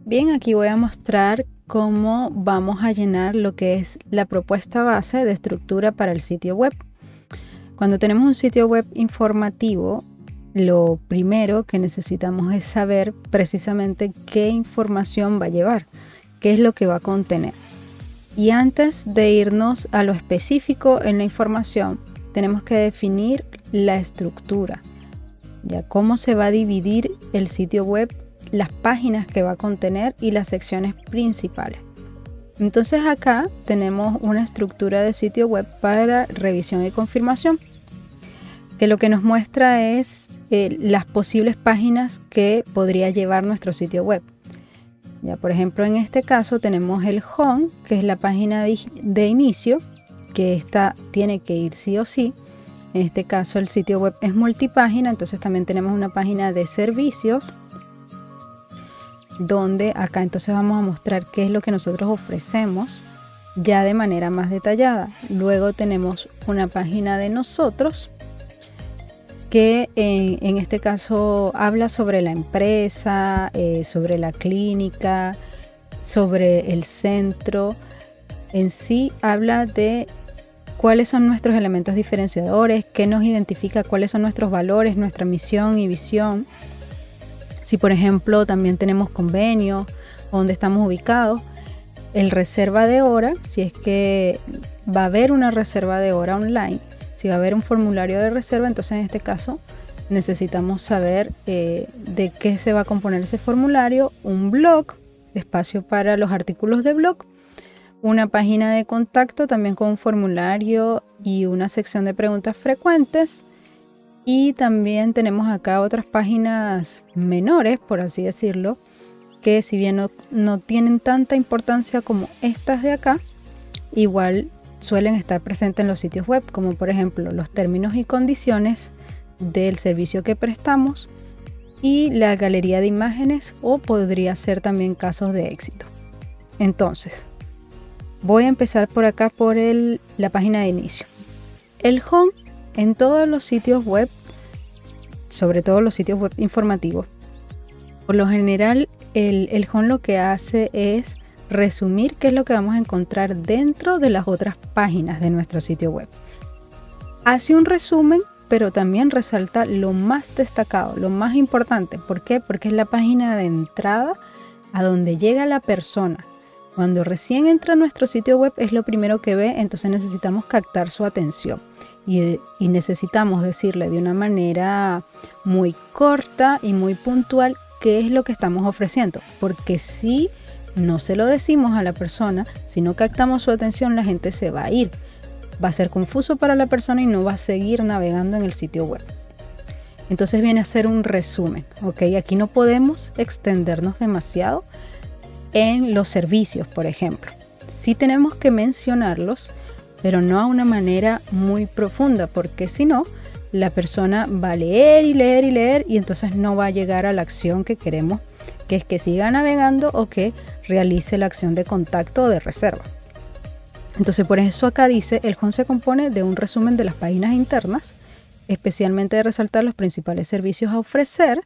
Bien, aquí voy a mostrar cómo vamos a llenar lo que es la propuesta base de estructura para el sitio web. Cuando tenemos un sitio web informativo, lo primero que necesitamos es saber precisamente qué información va a llevar, qué es lo que va a contener. Y antes de irnos a lo específico en la información, tenemos que definir la estructura, ya cómo se va a dividir el sitio web, las páginas que va a contener y las secciones principales. Entonces acá tenemos una estructura de sitio web para revisión y confirmación, que lo que nos muestra es las posibles páginas que podría llevar nuestro sitio web. Ya, por ejemplo, en este caso tenemos el home, que es la página de inicio, que esta tiene que ir sí o sí. En este caso el sitio web es multipágina, entonces también tenemos una página de servicios, donde acá entonces vamos a mostrar qué es lo que nosotros ofrecemos ya de manera más detallada. Luego tenemos una página de nosotros, que en este caso habla sobre la empresa, sobre la clínica, sobre el centro. En sí habla de cuáles son nuestros elementos diferenciadores, qué nos identifica, cuáles son nuestros valores, nuestra misión y visión. Si por ejemplo también tenemos convenio, donde estamos ubicados, el reserva de hora, si es que va a haber una reserva de hora online, si va a haber un formulario de reserva, entonces en este caso necesitamos saber de qué se va a componer ese formulario, un blog, espacio para los artículos de blog, una página de contacto también con un formulario y una sección de preguntas frecuentes. Y también tenemos acá otras páginas menores, por así decirlo, que si bien no tienen tanta importancia como estas de acá, igual suelen estar presentes en los sitios web, como por ejemplo los términos y condiciones del servicio que prestamos y la galería de imágenes, o podría ser también casos de éxito. Entonces, voy a empezar por acá por la página de inicio. El home en todos los sitios web, sobre todo los sitios web informativos, por lo general el home lo que hace es resumir qué es lo que vamos a encontrar dentro de las otras páginas de nuestro sitio web. Hace un resumen, pero también resalta lo más destacado, lo más importante. ¿Por qué? Porque es la página de entrada a donde llega la persona. Cuando recién entra a nuestro sitio web es lo primero que ve, entonces necesitamos captar su atención y necesitamos decirle de una manera muy corta y muy puntual qué es lo que estamos ofreciendo, porque si no se lo decimos a la persona, si no captamos su atención, la gente se va a ir, va a ser confuso para la persona y no va a seguir navegando en el sitio web. Entonces viene a ser un resumen, ¿ok? Aquí no podemos extendernos demasiado en los servicios, por ejemplo. Sí tenemos que mencionarlos, pero no a una manera muy profunda, porque si no, la persona va a leer y leer y leer y entonces no va a llegar a la acción que queremos, que es que siga navegando o que realice la acción de contacto o de reserva. Entonces por eso acá dice, el home se compone de un resumen de las páginas internas, especialmente de resaltar los principales servicios a ofrecer,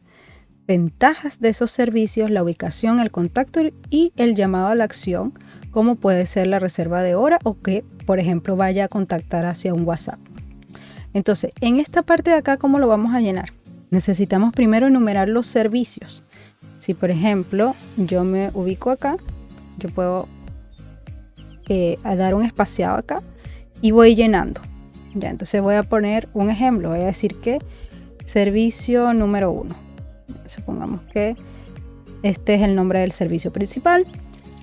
ventajas de esos servicios, la ubicación, el contacto y el llamado a la acción, como puede ser la reserva de hora o que, por ejemplo, vaya a contactar hacia un WhatsApp. Entonces, en esta parte de acá, ¿cómo lo vamos a llenar? Necesitamos primero enumerar los servicios. Si, por ejemplo, yo me ubico acá, yo puedo dar un espaciado acá y voy llenando. Ya, entonces voy a poner un ejemplo. Voy a decir que servicio número 1. Supongamos que este es el nombre del servicio principal.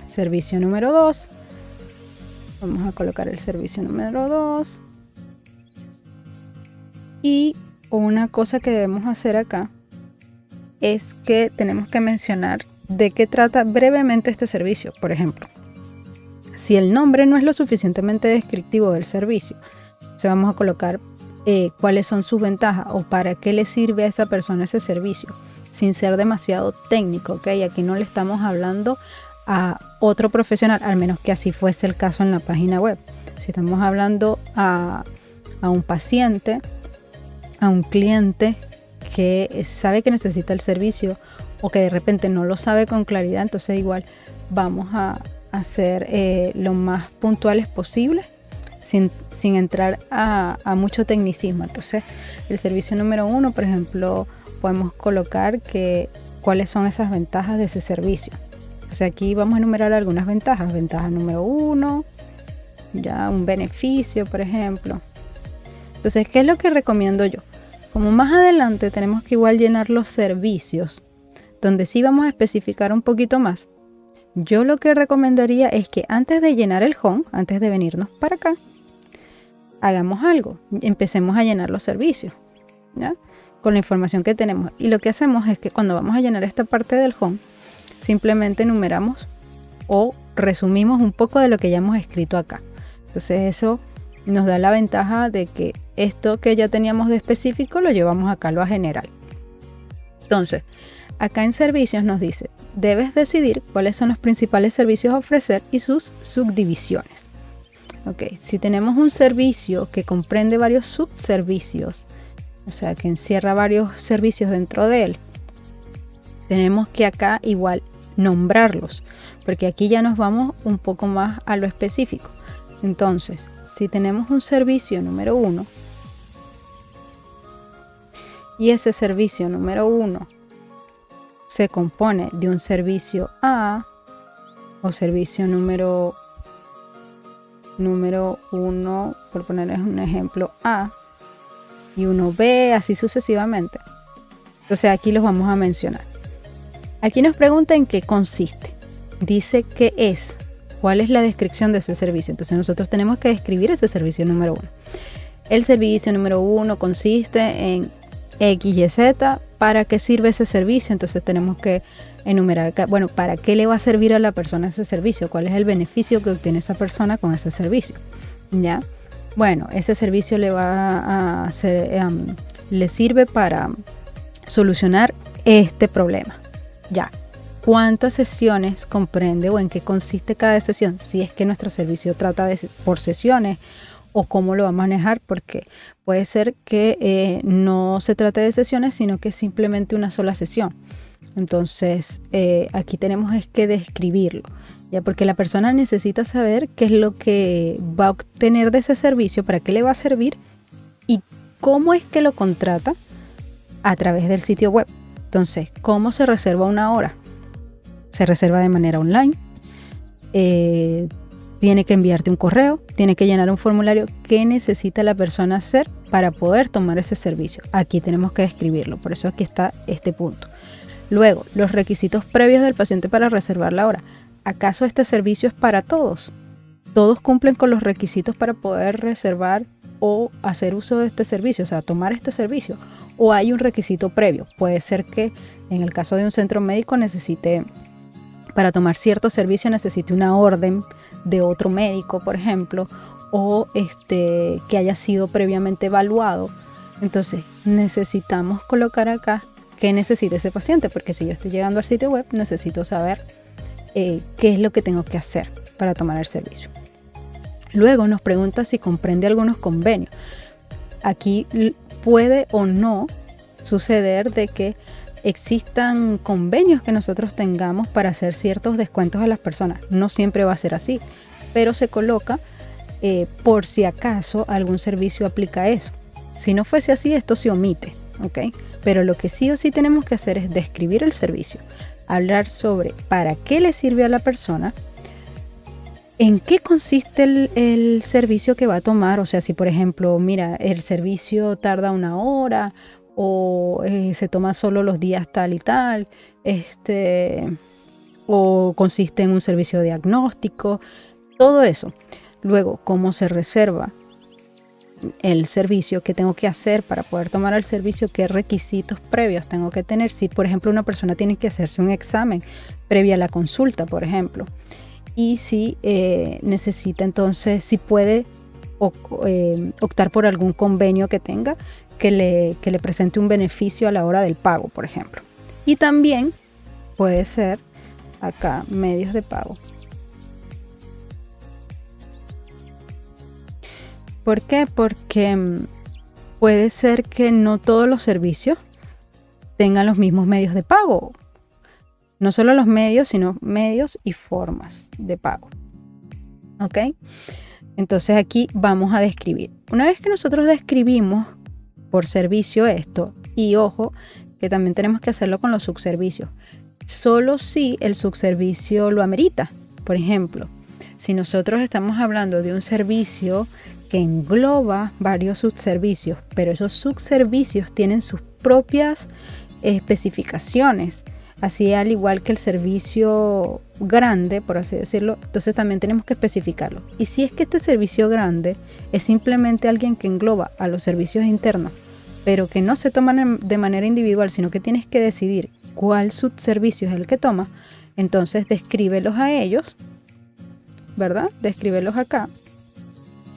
Servicio número 2. Vamos a colocar el servicio número 2. Y una cosa que debemos hacer acá es que tenemos que mencionar de qué trata brevemente este servicio. Por ejemplo, si el nombre no es lo suficientemente descriptivo del servicio, entonces vamos a colocar cuáles son sus ventajas o para qué le sirve a esa persona ese servicio, sin ser demasiado técnico, ¿ok? Aquí no le estamos hablando a otro profesional, al menos que así fuese el caso en la página web. Si estamos hablando a un paciente, a un cliente que sabe que necesita el servicio, o que de repente no lo sabe con claridad, entonces igual vamos a ser lo más puntuales posible sin entrar a mucho tecnicismo. Entonces el servicio número 1, por ejemplo, podemos colocar cuáles son esas ventajas de ese servicio. Entonces aquí vamos a enumerar algunas ventajas. Ventaja número 1, ya un beneficio, por ejemplo. Entonces, ¿qué es lo que recomiendo yo? Como más adelante tenemos que igual llenar los servicios, donde sí vamos a especificar un poquito más. Yo lo que recomendaría es que antes de llenar el home, antes de venirnos para acá, hagamos algo. Empecemos a llenar los servicios, ¿ya? Con la información que tenemos. Y lo que hacemos es que cuando vamos a llenar esta parte del home, simplemente enumeramos o resumimos un poco de lo que ya hemos escrito acá. Entonces eso nos da la ventaja de que esto que ya teníamos de específico lo llevamos acá a lo general. Entonces, acá en servicios nos dice, debes decidir cuáles son los principales servicios a ofrecer y sus subdivisiones. Ok, si tenemos un servicio que comprende varios subservicios, o sea, que encierra varios servicios dentro de él, tenemos que acá igual nombrarlos, porque aquí ya nos vamos un poco más a lo específico. Entonces, si tenemos un servicio número 1 y ese servicio número 1 se compone de un servicio A o servicio número 1, por ponerles un ejemplo, A, y uno B, así sucesivamente. Entonces aquí los vamos a mencionar. Aquí nos pregunta en qué consiste. Dice qué es, cuál es la descripción de ese servicio. Entonces nosotros tenemos que describir ese servicio número 1. El servicio número 1 consiste en X, Y, Z. ¿Para qué sirve ese servicio? Entonces tenemos que enumerar acá, bueno, ¿para qué le va a servir a la persona ese servicio? ¿Cuál es el beneficio que obtiene esa persona con ese servicio? ¿Ya? Bueno, ese servicio le va a hacer, le sirve para solucionar este problema. Ya. ¿Cuántas sesiones comprende o en qué consiste cada sesión? Si es que nuestro servicio trata por sesiones, o cómo lo va a manejar, porque puede ser que no se trate de sesiones, sino que es simplemente una sola sesión. Entonces aquí tenemos es que describirlo, ya, porque la persona necesita saber qué es lo que va a obtener de ese servicio, para qué le va a servir y cómo es que lo contrata a través del sitio web. Entonces, ¿cómo se reserva una hora? Se reserva de manera online. Tiene que enviarte un correo, tiene que llenar un formulario. ¿Qué necesita la persona hacer para poder tomar ese servicio? Aquí tenemos que describirlo, por eso aquí está este punto. Luego, los requisitos previos del paciente para reservar la hora. ¿Acaso este servicio es para todos? ¿Todos cumplen con los requisitos para poder reservar o hacer uso de este servicio, o sea, tomar este servicio? ¿O hay un requisito previo? Puede ser que en el caso de un centro médico necesite, para tomar cierto servicio, necesite una orden de otro médico, por ejemplo, o que haya sido previamente evaluado. Entonces necesitamos colocar acá qué necesita ese paciente, porque si yo estoy llegando al sitio web, necesito saber qué es lo que tengo que hacer para tomar el servicio. Luego nos pregunta si comprende algunos convenios. Aquí puede o no suceder de que existan convenios que nosotros tengamos para hacer ciertos descuentos a las personas. No siempre va a ser así, pero se coloca por si acaso algún servicio aplica eso. Si no fuese así, esto se omite, ¿ok? Pero lo que sí o sí tenemos que hacer es describir el servicio, hablar sobre para qué le sirve a la persona, en qué consiste el servicio que va a tomar. O sea, si por ejemplo, mira, el servicio tarda 1 hora, o se toma solo los días tal y tal, o consiste en un servicio diagnóstico, todo eso. Luego, cómo se reserva el servicio, qué tengo que hacer para poder tomar el servicio, qué requisitos previos tengo que tener. Si por ejemplo una persona tiene que hacerse un examen previa a la consulta, por ejemplo, y si necesita, entonces si puede optar por algún convenio que tenga que le presente un beneficio a la hora del pago, por ejemplo. Y también puede ser acá medios de pago. ¿Por qué? Porque puede ser que no todos los servicios tengan los mismos medios de pago. No solo los medios, sino medios y formas de pago. ¿Ok? Entonces aquí vamos a describir. Una vez que nosotros describimos por servicio esto, y ojo, que también tenemos que hacerlo con los subservicios, solo si el subservicio lo amerita. Por ejemplo, si nosotros estamos hablando de un servicio que engloba varios subservicios, pero esos subservicios tienen sus propias especificaciones, así al igual que el servicio grande, por así decirlo, entonces también tenemos que especificarlo. Y si es que este servicio grande es simplemente alguien que engloba a los servicios internos, pero que no se toman de manera individual, sino que tienes que decidir cuál subservicio es el que toma, entonces descríbelos a ellos, ¿verdad? Descríbelos acá.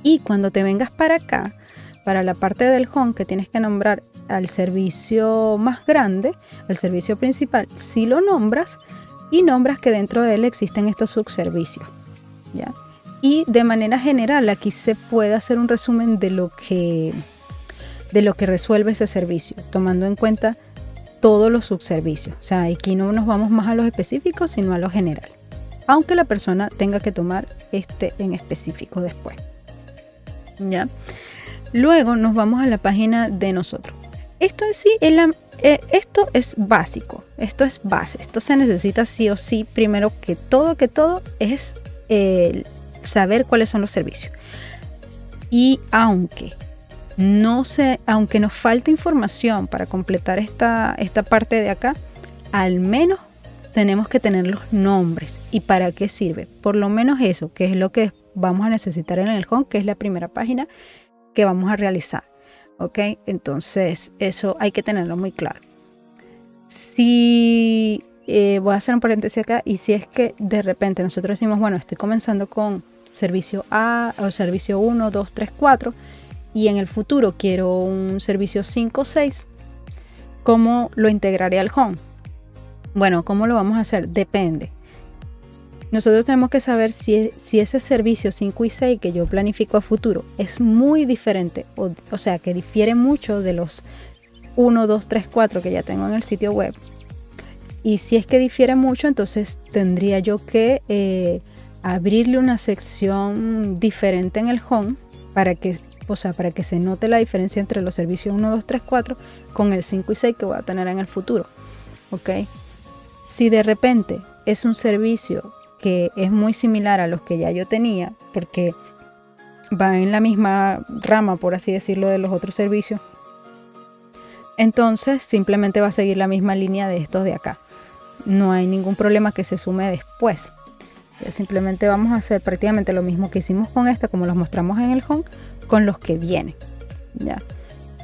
Y cuando te vengas para acá, para la parte del home, que tienes que nombrar al servicio más grande, el servicio principal, si lo nombras y nombras que dentro de él existen estos subservicios, ¿ya? Y de manera general aquí se puede hacer un resumen de lo que resuelve ese servicio, tomando en cuenta todos los subservicios. O sea, aquí no nos vamos más a los específicos, sino a lo general, aunque la persona tenga que tomar este en específico después, ¿ya? Luego nos vamos a la página de nosotros. Esto en sí esto es básico, esto es base, esto se necesita sí o sí. Primero que todo es saber cuáles son los servicios. Y aunque nos falte información para completar esta parte de acá, al menos tenemos que tener los nombres. ¿Y para qué sirve? Por lo menos eso, que es lo que vamos a necesitar en el home, que es la primera página que vamos a realizar. ¿Ok? Entonces eso hay que tenerlo muy claro. Si voy a hacer un paréntesis acá, y si es que de repente nosotros decimos, bueno, estoy comenzando con servicio A o servicio 1, 2, 3, 4 y en el futuro quiero un servicio 5, 6, ¿cómo lo integraré al home? Bueno, ¿cómo lo vamos a hacer? Depende. Nosotros tenemos que saber si ese servicio 5 y 6 que yo planifico a futuro es muy diferente, o sea, que difiere mucho de los 1, 2, 3, 4 que ya tengo en el sitio web. Y si es que difiere mucho, entonces tendría yo que abrirle una sección diferente en el home para que se note la diferencia entre los servicios 1, 2, 3, 4 con el 5 y 6 que voy a tener en el futuro. ¿Ok? Si de repente es un servicio que es muy similar a los que ya yo tenía, porque va en la misma rama, por así decirlo, de los otros servicios, entonces simplemente va a seguir la misma línea de estos de acá. No hay ningún problema que se sume después. Simplemente vamos a hacer prácticamente lo mismo que hicimos con esta, como los mostramos en el home, con los que vienen, ¿ya?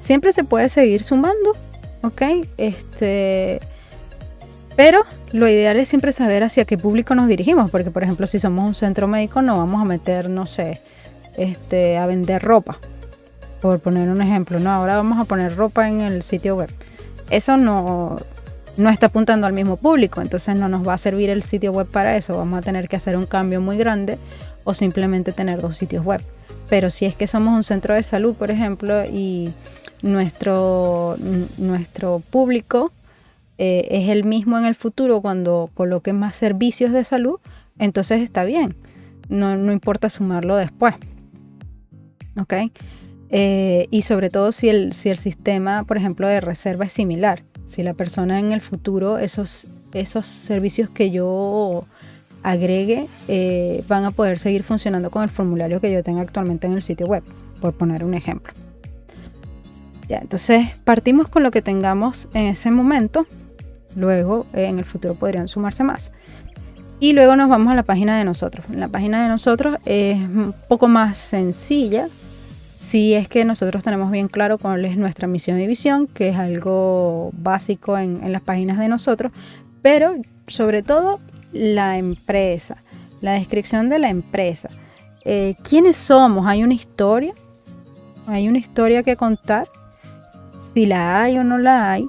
Siempre se puede seguir sumando, ¿ok? Pero lo ideal es siempre saber hacia qué público nos dirigimos, porque por ejemplo si somos un centro médico no vamos a meter, no sé, a vender ropa, por poner un ejemplo, no, ahora vamos a poner ropa en el sitio web. Eso no está apuntando al mismo público, entonces no nos va a servir el sitio web para eso. Vamos a tener que hacer un cambio muy grande o simplemente tener 2 sitios web. Pero si es que somos un centro de salud, por ejemplo, y nuestro público es el mismo en el futuro cuando coloquen más servicios de salud, entonces está bien, no importa sumarlo después, ¿ok? Y sobre todo si el sistema, por ejemplo, de reserva es similar, si la persona en el futuro, esos servicios que yo agregue van a poder seguir funcionando con el formulario que yo tenga actualmente en el sitio web, por poner un ejemplo. Ya, entonces partimos con lo que tengamos en ese momento. Luego en el futuro podrían sumarse más. Y luego nos vamos a la página de nosotros. En la página de nosotros es un poco más sencilla, si es que nosotros tenemos bien claro cuál es nuestra misión y visión, que es algo básico en las páginas de nosotros, pero sobre todo la empresa, la descripción de la empresa. ¿Quiénes somos? ¿Hay una historia? ¿Hay una historia que contar? Si la hay o no la hay.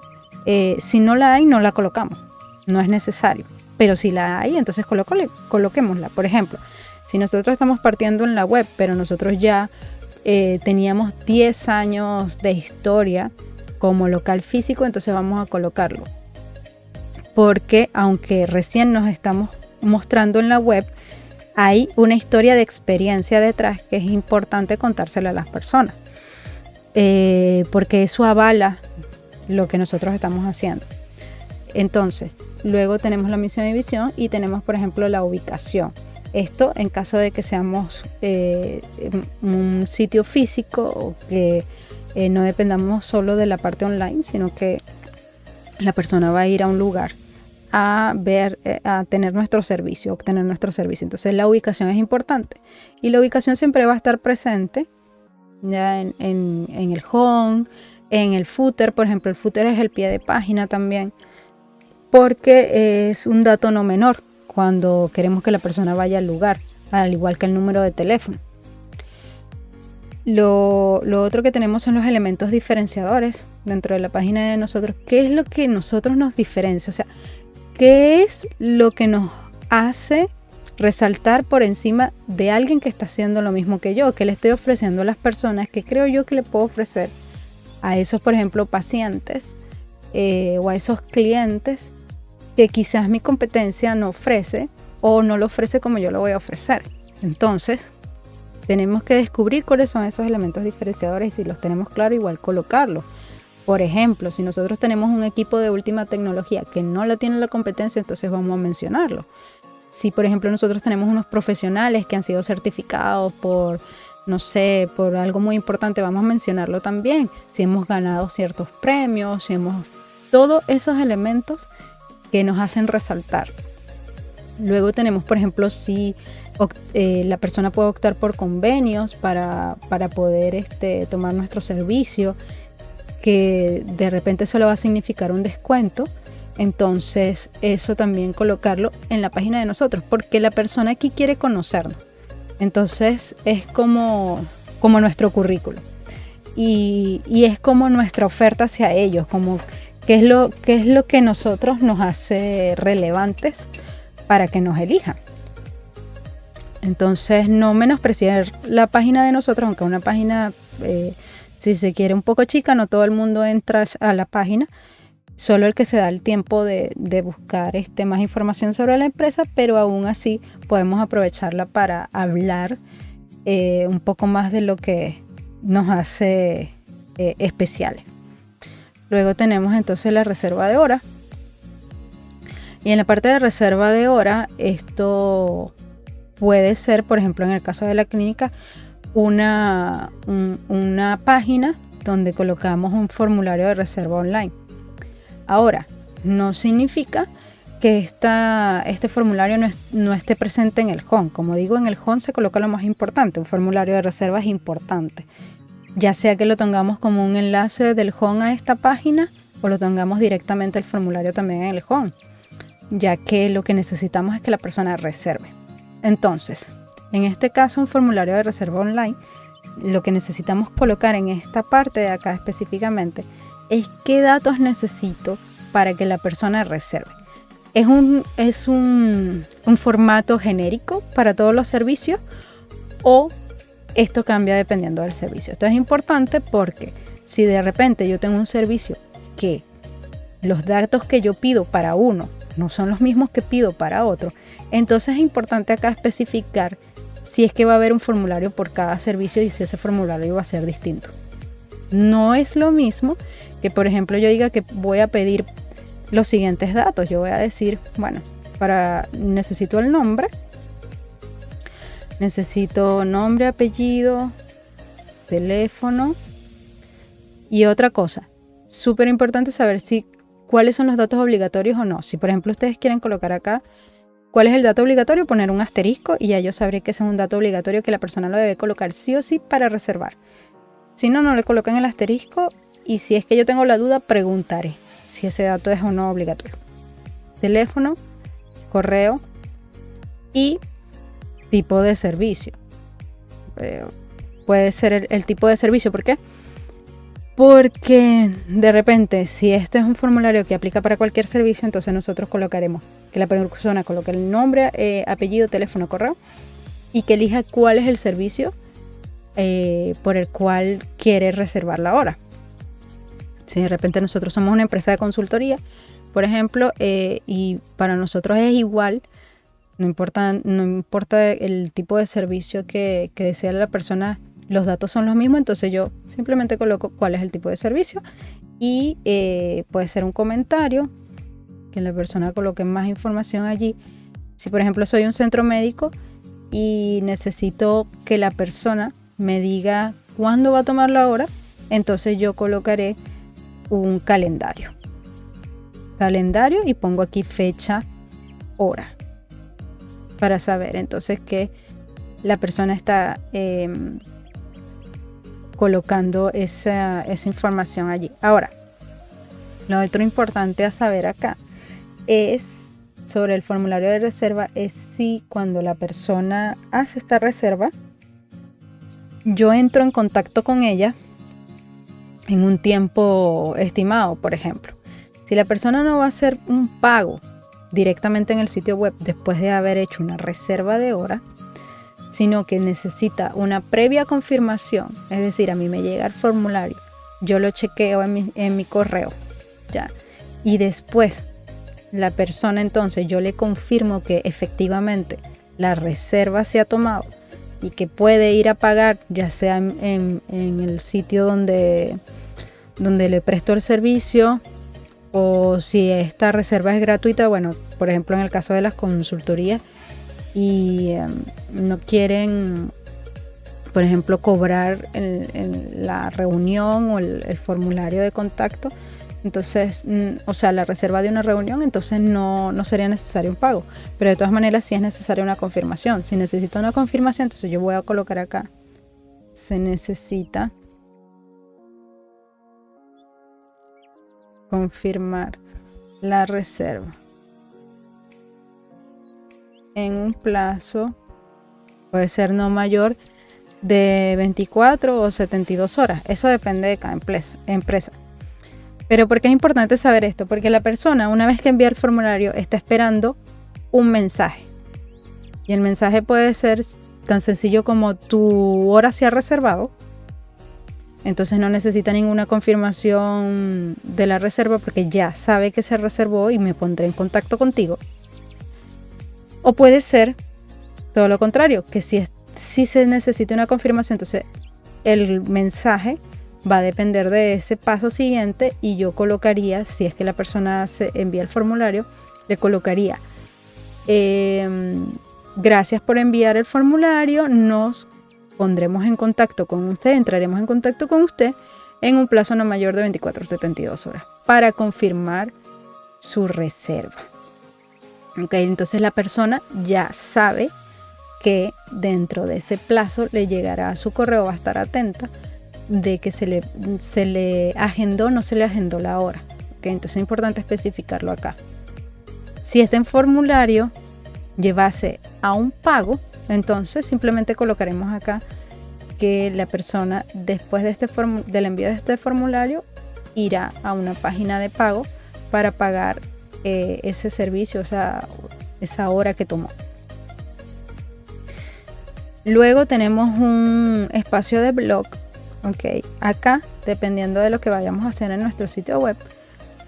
Si no la hay, no la colocamos, no es necesario, pero si la hay, entonces coloquémosla. Por ejemplo, si nosotros estamos partiendo en la web, pero nosotros ya teníamos 10 años de historia como local físico, entonces vamos a colocarlo. porque aunque recién nos estamos mostrando en la web, hay una historia de experiencia detrás que es importante contársela a las personas, porque eso avala lo que nosotros estamos haciendo. Entonces, luego tenemos la misión y visión y tenemos, por ejemplo, la ubicación. Esto en caso de que seamos un sitio físico o que no dependamos solo de la parte online, sino que la persona va a ir a un lugar a ver, a tener nuestro servicio, obtener nuestro servicio. Entonces la ubicación es importante y la ubicación siempre va a estar presente ya en el home, en el footer. Por ejemplo, el footer es el pie de página también, porque es un dato no menor cuando queremos que la persona vaya al lugar, al igual que el número de teléfono. Lo otro que tenemos son los elementos diferenciadores dentro de la página de nosotros. ¿Qué es lo que nosotros nos diferencia? O sea, ¿qué es lo que nos hace resaltar por encima de alguien que está haciendo lo mismo que yo? ¿Qué le estoy ofreciendo a las personas? ¿Qué creo yo que le puedo ofrecer a esos, por ejemplo, pacientes o a esos clientes que quizás mi competencia no ofrece o no lo ofrece como yo lo voy a ofrecer? Entonces, tenemos que descubrir cuáles son esos elementos diferenciadores y si los tenemos claro, igual colocarlos. Por ejemplo, si nosotros tenemos un equipo de última tecnología que no lo tiene la competencia, entonces vamos a mencionarlo. Si, por ejemplo, nosotros tenemos unos profesionales que han sido certificados por, no sé, por algo muy importante, vamos a mencionarlo también. Si hemos ganado ciertos premios, si hemos... Todos esos elementos que nos hacen resaltar. Luego tenemos, por ejemplo, si la persona puede optar por convenios para poder tomar nuestro servicio, que de repente eso le va a significar un descuento. Entonces eso también colocarlo en la página de nosotros, porque la persona aquí quiere conocernos. Entonces es como nuestro currículo y es como nuestra oferta hacia ellos, como qué es lo que nosotros nos hace relevantes para que nos elijan. Entonces no menospreciar la página de nosotros, aunque una página, si se quiere, un poco chica, no todo el mundo entra a la página, solo el que se da el tiempo de buscar más información sobre la empresa, pero aún así podemos aprovecharla para hablar un poco más de lo que nos hace especiales. Luego tenemos entonces la reserva de hora. Y en la parte de reserva de hora, esto puede ser, por ejemplo, en el caso de la clínica, una página donde colocamos un formulario de reserva online. Ahora, no significa que este formulario no esté presente en el home. Como digo, en el home se coloca lo más importante. Un formulario de reserva es importante. Ya sea que lo tengamos como un enlace del home a esta página o lo tengamos directamente el formulario también en el home, ya que lo que necesitamos es que la persona reserve. Entonces, en este caso, un formulario de reserva online, lo que necesitamos colocar en esta parte de acá específicamente es qué datos necesito para que la persona reserve. ¿Es un formato genérico para todos los servicios o esto cambia dependiendo del servicio? Esto es importante porque si de repente yo tengo un servicio que los datos que yo pido para uno no son los mismos que pido para otro, entonces es importante acá especificar si es que va a haber un formulario por cada servicio y si ese formulario va a ser distinto. No es lo mismo que, por ejemplo, yo diga que voy a pedir los siguientes datos. Yo voy a decir, bueno, necesito el nombre, apellido, teléfono y otra cosa. Súper importante saber cuáles son los datos obligatorios o no. Si, por ejemplo, ustedes quieren colocar acá cuál es el dato obligatorio, poner un asterisco y ya yo sabré que ese es un dato obligatorio que la persona lo debe colocar sí o sí para reservar. Si no, no le colocan el asterisco y si es que yo tengo la duda, preguntaré si ese dato es o no obligatorio. Teléfono, correo y tipo de servicio. Puede ser el tipo de servicio. ¿Por qué? Porque de repente, si este es un formulario que aplica para cualquier servicio, entonces nosotros colocaremos que la persona coloque el nombre, apellido, teléfono, correo y que elija cuál es el servicio por el cual quiere reservar la hora. Si de repente nosotros somos una empresa de consultoría, por ejemplo, y para nosotros es igual, no importa el tipo de servicio que desea la persona, los datos son los mismos, entonces yo simplemente coloco cuál es el tipo de servicio y puede ser un comentario, que la persona coloque más información allí. Si por ejemplo soy un centro médico y necesito que la persona me diga cuándo va a tomar la hora, entonces yo colocaré un calendario y pongo aquí fecha, hora, para saber entonces que la persona está colocando esa información allí. Ahora, lo otro importante a saber acá es sobre el formulario de reserva, es si cuando la persona hace esta reserva, yo entro en contacto con ella en un tiempo estimado. Por ejemplo, si la persona no va a hacer un pago directamente en el sitio web después de haber hecho una reserva de hora, sino que necesita una previa confirmación, es decir, a mí me llega el formulario, yo lo chequeo en mi correo, ya, y después la persona, entonces yo le confirmo que efectivamente la reserva se ha tomado y que puede ir a pagar, ya sea en el sitio donde le presto el servicio, o si esta reserva es gratuita, bueno, por ejemplo en el caso de las consultorías y no quieren, por ejemplo, cobrar en la reunión o el formulario de contacto, entonces, o sea, la reserva de una reunión, entonces no sería necesario un pago, pero de todas maneras sí es necesaria una confirmación. Si necesita una confirmación, entonces yo voy a colocar acá, se necesita confirmar la reserva en un plazo, puede ser no mayor de 24 o 72 horas. Eso depende de cada empresa. Pero ¿por qué es importante saber esto? Porque la persona, una vez que envía el formulario, está esperando un mensaje. Y el mensaje puede ser tan sencillo como tu hora se ha reservado. Entonces no necesita ninguna confirmación de la reserva porque ya sabe que se reservó y me pondré en contacto contigo. O puede ser todo lo contrario, que si se necesita una confirmación, entonces el mensaje va a depender de ese paso siguiente y yo colocaría, si es que la persona se envía el formulario, le colocaría gracias por enviar el formulario, nos pondremos en contacto con usted, entraremos en contacto con usted en un plazo no mayor de 24 o 72 horas para confirmar su reserva. Ok, entonces la persona ya sabe que dentro de ese plazo le llegará a su correo, va a estar atenta de que se le agendó o no se le agendó la hora. Okay, entonces es importante especificarlo acá. Si este formulario llevase a un pago, entonces simplemente colocaremos acá que la persona después de del envío de este formulario irá a una página de pago para pagar ese servicio, esa hora que tomó. Luego tenemos un espacio de blog. Okay. Acá, dependiendo de lo que vayamos a hacer en nuestro sitio web,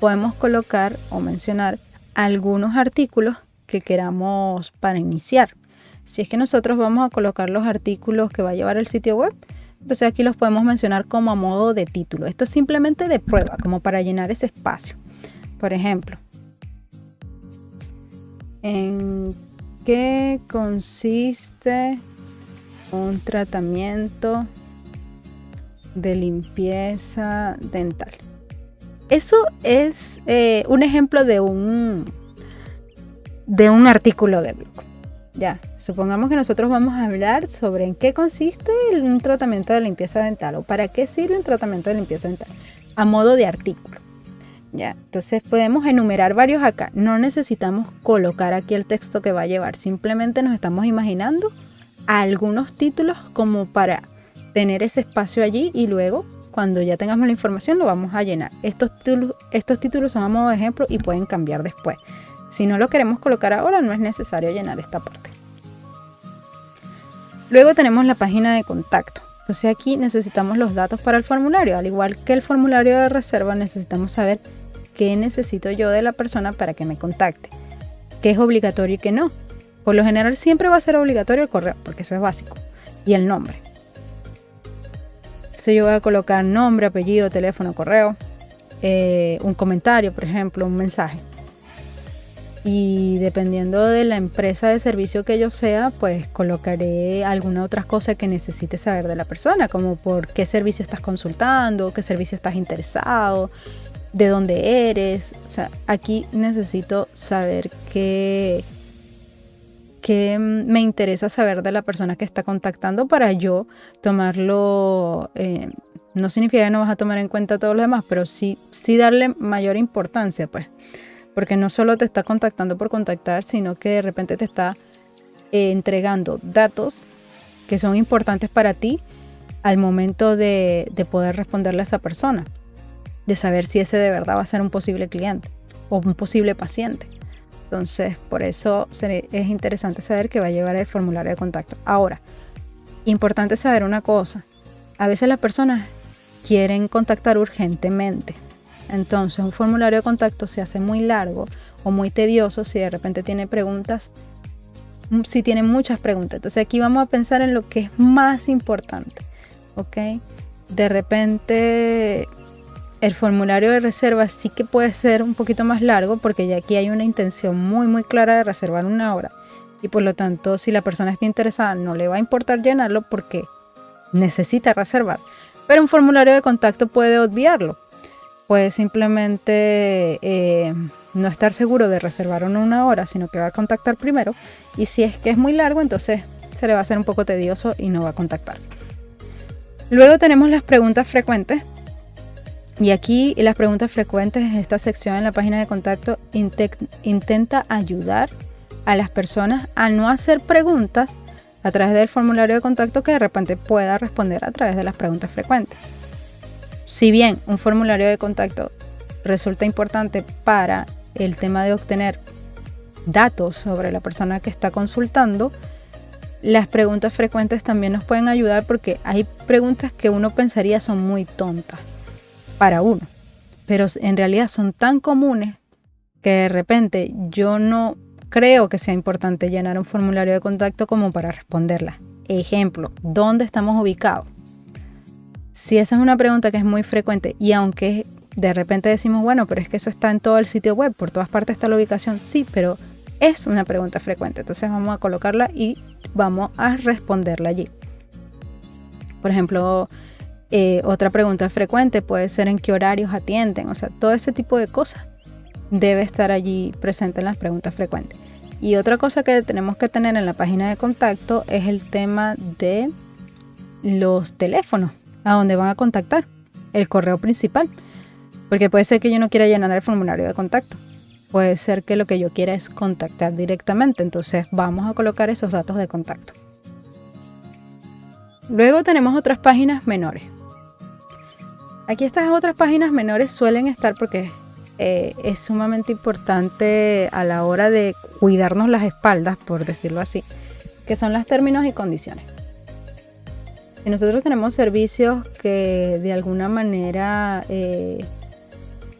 podemos colocar o mencionar algunos artículos que queramos para iniciar. Si es que nosotros vamos a colocar los artículos que va a llevar el sitio web, entonces aquí los podemos mencionar como a modo de título. Esto es simplemente de prueba, como para llenar ese espacio. Por ejemplo, ¿en qué consiste un tratamiento de limpieza dental? Eso es un ejemplo de un artículo de blog. Ya, supongamos que nosotros vamos a hablar sobre en qué consiste un tratamiento de limpieza dental o para qué sirve un tratamiento de limpieza dental a modo de artículo. Ya, entonces podemos enumerar varios acá. No necesitamos colocar aquí el texto que va a llevar, simplemente nos estamos imaginando algunos títulos como para tener ese espacio allí y luego cuando ya tengamos la información lo vamos a llenar. Estos títulos son a modo de ejemplo y pueden cambiar después. Si no lo queremos colocar ahora, no es necesario llenar esta parte. Luego tenemos la página de contacto. Entonces aquí necesitamos los datos para el formulario. Al igual que el formulario de reserva, necesitamos saber qué necesito yo de la persona para que me contacte, qué es obligatorio y qué no. Por lo general siempre va a ser obligatorio el correo, porque eso es básico, y el nombre. Entonces yo voy a colocar nombre, apellido, teléfono, correo, un comentario, por ejemplo, un mensaje. Y dependiendo de la empresa de servicio que yo sea, pues colocaré alguna otra cosa que necesite saber de la persona, como por qué servicio estás consultando, qué servicio estás interesado, de dónde eres. O sea, aquí necesito saber qué me interesa saber de la persona que está contactando para yo tomarlo. No significa que no vas a tomar en cuenta todo lo demás, pero sí darle mayor importancia, pues. Porque no solo te está contactando por contactar, sino que de repente te está entregando datos que son importantes para ti al momento de poder responderle a esa persona, de saber si ese de verdad va a ser un posible cliente o un posible paciente. Entonces, por eso es interesante saber que va a llevar el formulario de contacto. Ahora, importante saber una cosa. A veces las personas quieren contactar urgentemente. Entonces, un formulario de contacto se hace muy largo o muy tedioso si de repente tiene preguntas, si tiene muchas preguntas. Entonces, aquí vamos a pensar en lo que es más importante, ¿ok? De repente, el formulario de reserva sí que puede ser un poquito más largo porque ya aquí hay una intención muy, muy clara de reservar una hora. Y por lo tanto, si la persona está interesada, no le va a importar llenarlo porque necesita reservar. Pero un formulario de contacto puede obviarlo. Puede simplemente no estar seguro de reservar una hora, sino que va a contactar primero. Y si es que es muy largo, entonces se le va a hacer un poco tedioso y no va a contactar. Luego tenemos las preguntas frecuentes. Y aquí las preguntas frecuentes en esta sección en la página de contacto intenta ayudar a las personas a no hacer preguntas a través del formulario de contacto que de repente pueda responder a través de las preguntas frecuentes. Si bien un formulario de contacto resulta importante para el tema de obtener datos sobre la persona que está consultando, las preguntas frecuentes también nos pueden ayudar porque hay preguntas que uno pensaría son muy tontas para uno, pero en realidad son tan comunes que de repente yo no creo que sea importante llenar un formulario de contacto como para responderla. Ejemplo, ¿dónde estamos ubicados? Si esa es una pregunta que es muy frecuente y aunque de repente decimos, bueno, pero es que eso está en todo el sitio web, por todas partes está la ubicación, sí, pero es una pregunta frecuente, entonces vamos a colocarla y vamos a responderla allí. Por ejemplo, otra pregunta frecuente puede ser en qué horarios atienden, o sea, todo ese tipo de cosas debe estar allí presente en las preguntas frecuentes. Y otra cosa que tenemos que tener en la página de contacto es el tema de los teléfonos a donde van a contactar, el correo principal, porque puede ser que yo no quiera llenar el formulario de contacto, puede ser que lo que yo quiera es contactar directamente, entonces vamos a colocar esos datos de contacto. Luego tenemos otras páginas menores. Aquí estas otras páginas menores suelen estar porque es sumamente importante a la hora de cuidarnos las espaldas, por decirlo así, que son los términos y condiciones. Si nosotros tenemos servicios que de alguna manera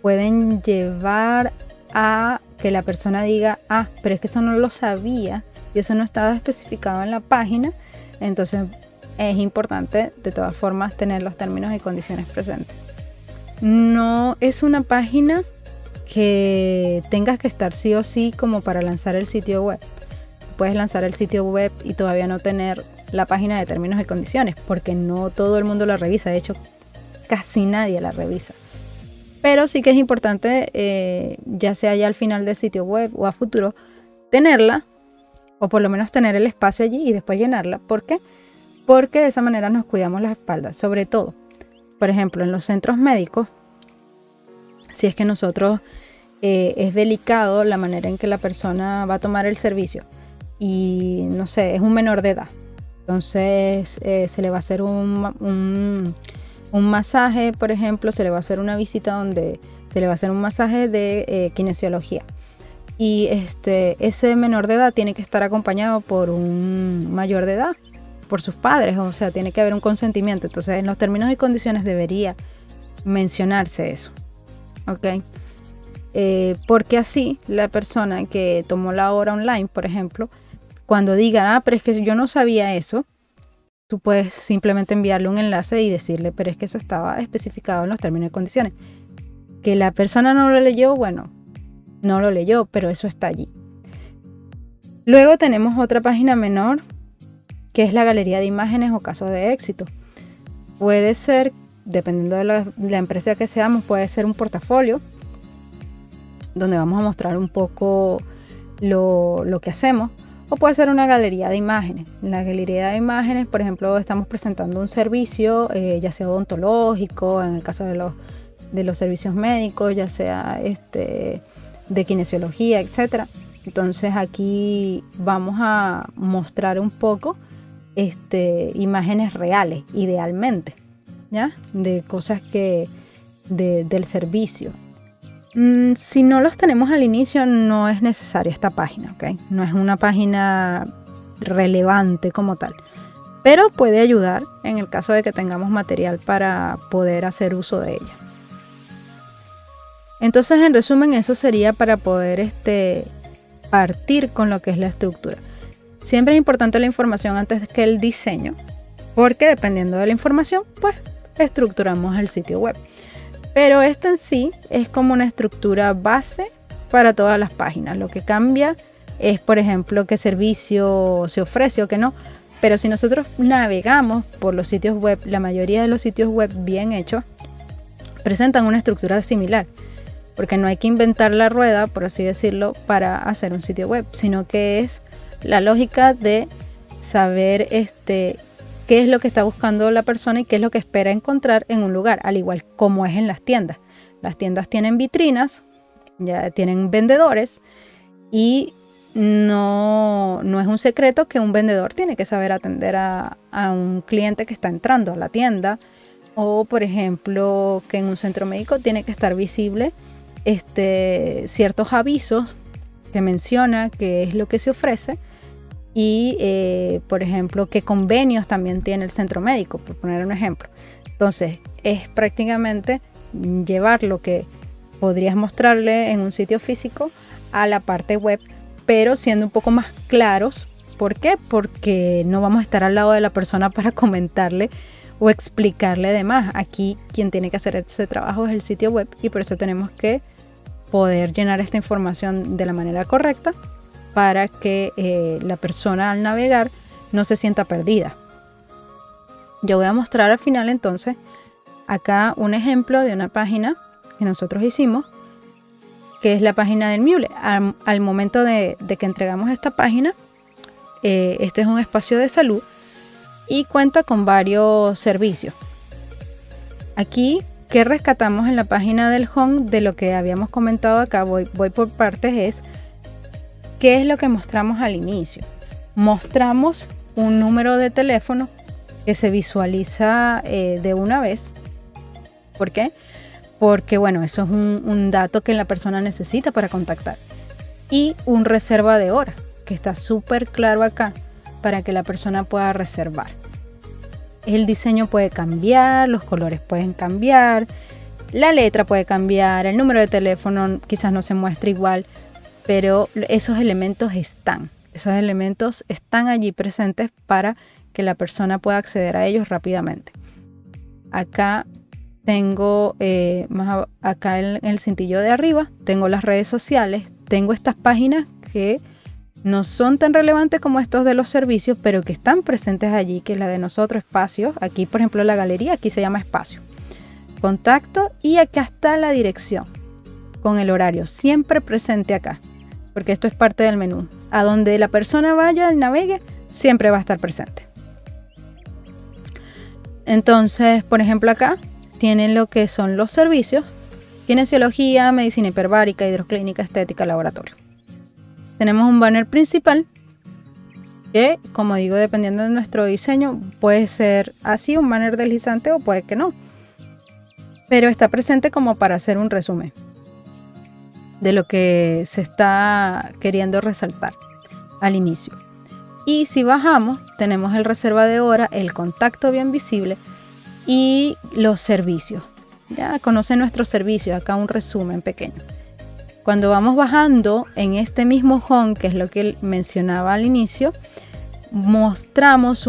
pueden llevar a que la persona diga, pero es que eso no lo sabía y eso no estaba especificado en la página, entonces es importante de todas formas tener los términos y condiciones presentes. No es una página que tengas que estar sí o sí como para lanzar el sitio web. Puedes lanzar el sitio web y todavía no tener la página de términos y condiciones, porque no todo el mundo la revisa, de hecho casi nadie la revisa. Pero sí que es importante, ya sea ya al final del sitio web o a futuro, tenerla, o por lo menos tener el espacio allí y después llenarla. ¿Por qué? Porque de esa manera nos cuidamos las espaldas, sobre todo, por ejemplo, en los centros médicos, si es que nosotros es delicado la manera en que la persona va a tomar el servicio y no sé, es un menor de edad. Entonces se le va a hacer un masaje, por ejemplo, se le va a hacer una visita donde se le va a hacer un masaje de kinesiología. Y ese menor de edad tiene que estar acompañado por un mayor de edad, por sus padres, o sea, tiene que haber un consentimiento. Entonces, en los términos y condiciones debería mencionarse eso, ¿ok? porque así la persona que tomó la hora online, por ejemplo, cuando diga, pero es que yo no sabía eso, tú puedes simplemente enviarle un enlace y decirle, pero es que eso estaba especificado en los términos y condiciones. Que la persona no lo leyó, bueno, no lo leyó, pero eso está allí. Luego tenemos otra página menor, que es la galería de imágenes o casos de éxito. Puede ser, dependiendo de la empresa que seamos, puede ser un portafolio, donde vamos a mostrar un poco lo que hacemos, o puede ser una galería de imágenes. En la galería de imágenes, por ejemplo, estamos presentando un servicio, ya sea odontológico, en el caso de los servicios médicos, ya sea de kinesiología, etc. Entonces aquí vamos a mostrar un poco imágenes reales, idealmente, ¿ya? De cosas del servicio. Si no los tenemos al inicio, no es necesaria esta página, ¿ok? No es una página relevante como tal, pero puede ayudar en el caso de que tengamos material para poder hacer uso de ella. Entonces, en resumen, eso sería para poder partir con lo que es la estructura. Siempre es importante la información antes que el diseño, porque dependiendo de la información, pues estructuramos el sitio web. Pero esto en sí es como una estructura base para todas las páginas. Lo que cambia es, por ejemplo, qué servicio se ofrece o qué no. Pero si nosotros navegamos por los sitios web, la mayoría de los sitios web bien hechos presentan una estructura similar. Porque no hay que inventar la rueda, por así decirlo, para hacer un sitio web, sino que es la lógica de saber qué es lo que está buscando la persona y qué es lo que espera encontrar en un lugar, al igual como es en las tiendas. Las tiendas tienen vitrinas, ya tienen vendedores, y no es un secreto que un vendedor tiene que saber atender a un cliente que está entrando a la tienda, o por ejemplo que en un centro médico tiene que estar visible ciertos avisos que menciona qué es lo que se ofrece. Y por ejemplo qué convenios también tiene el centro médico, por poner un ejemplo. Entonces es prácticamente llevar lo que podrías mostrarle en un sitio físico a la parte web, pero siendo un poco más claros. ¿Por qué? Porque no vamos a estar al lado de la persona para comentarle o explicarle de más. Aquí quien tiene que hacer ese trabajo es el sitio web, y por eso tenemos que poder llenar esta información de la manera correcta, para que la persona al navegar no se sienta perdida. Yo voy a mostrar al final entonces acá un ejemplo de una página que nosotros hicimos, que es la página del Mule. Al momento de que entregamos esta página, este es un espacio de salud y cuenta con varios servicios. Aquí, ¿qué rescatamos en la página del home de lo que habíamos comentado acá? Voy por partes. ¿Qué es lo que mostramos al inicio? Mostramos un número de teléfono que se visualiza de una vez. ¿Por qué? Porque bueno, eso es un dato que la persona necesita para contactar. Y un reserva de hora, que está súper claro acá para que la persona pueda reservar. El diseño puede cambiar, los colores pueden cambiar, la letra puede cambiar, el número de teléfono quizás no se muestre igual, pero esos elementos están allí presentes para que la persona pueda acceder a ellos rápidamente. Acá tengo, acá en el cintillo de arriba, tengo las redes sociales, tengo estas páginas que no son tan relevantes como estos de los servicios, pero que están presentes allí, que es la de nosotros, espacios. Aquí, por ejemplo, la galería, aquí se llama espacio. Contacto, y acá está la dirección con el horario, siempre presente acá, porque esto es parte del menú. A donde la persona vaya, navegue, siempre va a estar presente. Entonces, por ejemplo, acá tienen lo que son los servicios: kinesiología, medicina hiperbárica, hidroclínica, estética, laboratorio. Tenemos un banner principal que, como digo, dependiendo de nuestro diseño, puede ser así, un banner deslizante, o puede que no. Pero está presente como para hacer un resumen de lo que se está queriendo resaltar al inicio. Y si bajamos, tenemos el reserva de hora, el contacto bien visible y los servicios. Ya conocen nuestros servicios, acá un resumen pequeño. Cuando vamos bajando en este mismo home, que es lo que mencionaba al inicio, mostramos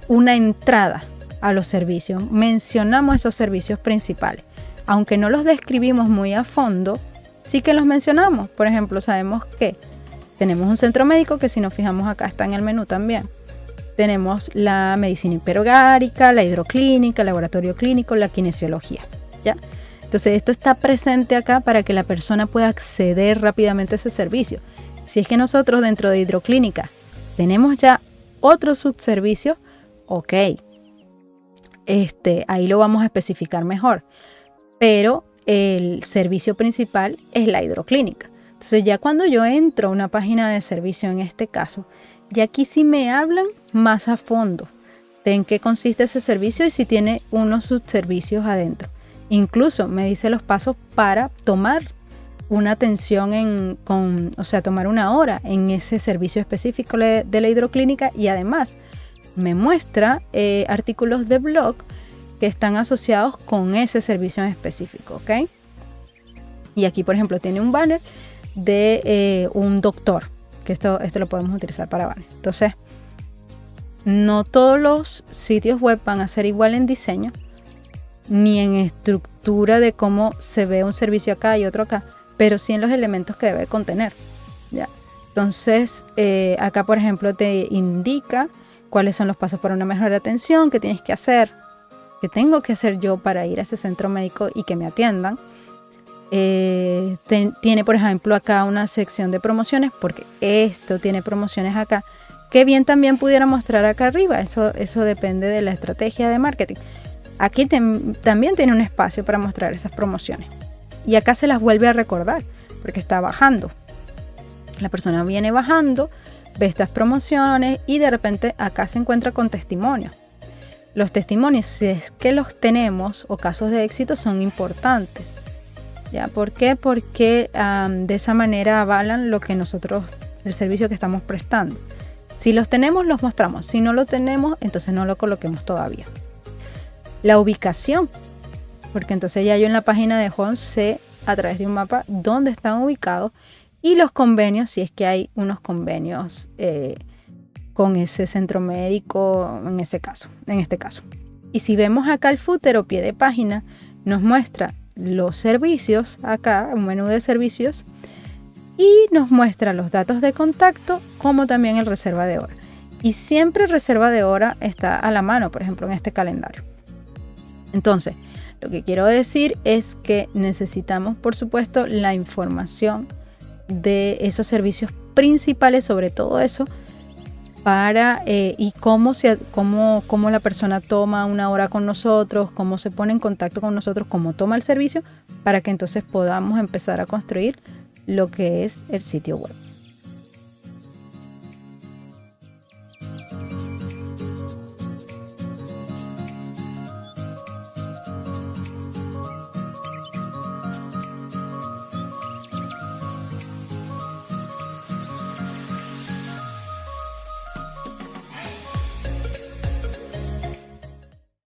una entrada a los servicios. Mencionamos esos servicios principales. Aunque no los describimos muy a fondo, sí que los mencionamos. Por ejemplo, sabemos que tenemos un centro médico, que si nos fijamos acá está en el menú también. Tenemos la medicina hiperogárica, la hidroclínica, el laboratorio clínico, la kinesiología, ¿ya? Entonces esto está presente acá para que la persona pueda acceder rápidamente a ese servicio. Si es que nosotros dentro de hidroclínica tenemos ya otro subservicio, ok, ahí lo vamos a especificar mejor. Pero el servicio principal es la hidroclínica. Entonces ya cuando yo entro a una página de servicio en este caso, ya aquí sí me hablan más a fondo de en qué consiste ese servicio y si tiene unos subservicios adentro. Incluso me dice los pasos para tomar una atención tomar una hora en ese servicio específico de la hidroclínica, y además me muestra artículos de blog que están asociados con ese servicio en específico, ¿ok? Y aquí, por ejemplo, tiene un banner de un doctor, que esto lo podemos utilizar para banner. Entonces, no todos los sitios web van a ser igual en diseño, ni en estructura de cómo se ve un servicio acá y otro acá, pero sí en los elementos que debe contener, ¿ya? Entonces, acá, por ejemplo, te indica cuáles son los pasos para una mejor atención, qué tienes que hacer, qué tengo que hacer yo para ir a ese centro médico y que me atiendan. Tiene, por ejemplo, acá una sección de promociones, porque esto tiene promociones acá, que bien también pudiera mostrar acá arriba. Eso depende de la estrategia de marketing. Aquí también tiene un espacio para mostrar esas promociones. Y acá se las vuelve a recordar, porque está bajando. La persona viene bajando, ve estas promociones y de repente acá se encuentra con testimonios. Los testimonios, si es que los tenemos, o casos de éxito, son importantes. ¿Ya? ¿Por qué? Porque de esa manera avalan lo que nosotros, el servicio que estamos prestando. Si los tenemos, los mostramos. Si no lo tenemos, entonces no lo coloquemos todavía. La ubicación, porque entonces ya yo en la página de Home sé a través de un mapa dónde están ubicados, y los convenios, si es que hay unos convenios con ese centro médico en este caso. Y si vemos acá el footer o pie de página, nos muestra los servicios, acá un menú de servicios, y nos muestra los datos de contacto, como también el reserva de hora. Y siempre reserva de hora está a la mano, por ejemplo, en este calendario. Entonces, lo que quiero decir es que necesitamos, por supuesto, la información de esos servicios principales, sobre todo eso, y cómo la persona toma una hora con nosotros, cómo se pone en contacto con nosotros, cómo toma el servicio, para que entonces podamos empezar a construir lo que es el sitio web.